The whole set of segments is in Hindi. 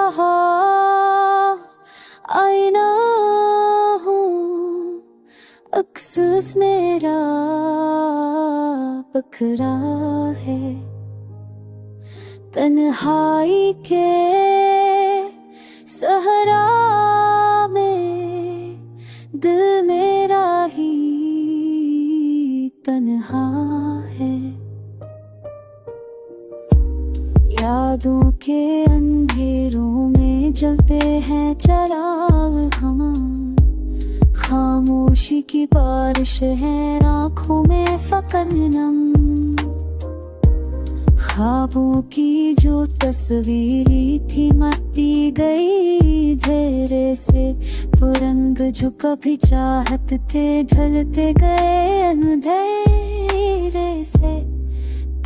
रहा आईना हूँ, अक्सस मेरा बखरा है। तन्हाई के सहरा में दिल मेरा ही तन्हा है। यादों के अंधेरों में जलते हैं चिराग हमारे, खामोशी की बारिश है आँखों में फकत नम। ख्वाबों की जो तस्वीर थी मिटती गई धीरे से, वो रंग जो कभी चाहत थे ढलते गए अंधेरे से।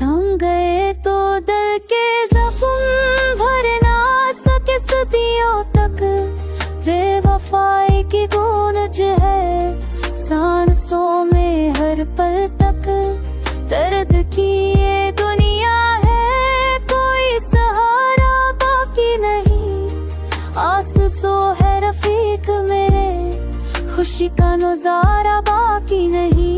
थम गए तो दिल के जख्म भर ना सके सदियों तक, बेवफाई की गूंज है सांसों में हर पल तक। दर्द की ये दुनिया है, कोई सहारा बाकी नहीं। आंसू है रफीक मेरे, खुशी का नजारा बाकी नहीं।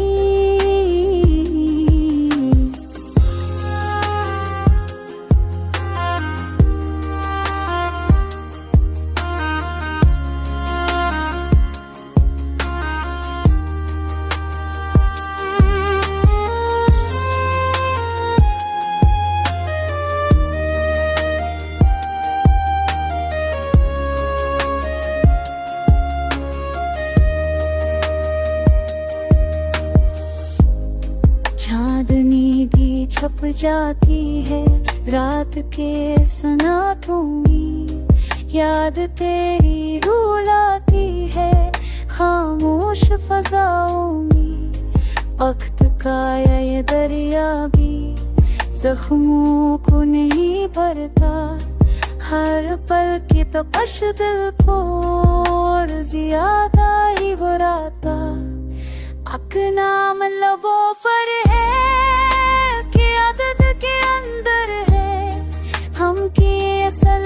चांदनी भी छप जाती है रात के सन्नाटों में, याद तेरी रुलाती है खामोश फजाओं में। वक्त का ये दरिया भी जख्मों को नहीं भरता, हर पल की तपश दिल को और ज्यादा ही बुराता। अक नाम लबों पर है कि आदत के अंदर है, हम की असल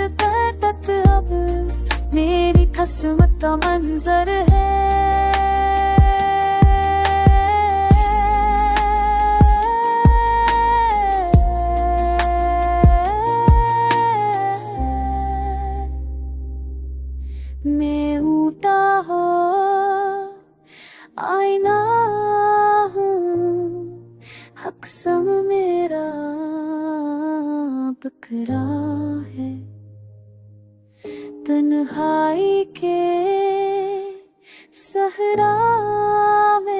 तत अब मेरी किस्मत का मंजर है। मैं उठा हो आईना हूँ, अक्सर मेरा बखरा है। तन्हाई के सहरा में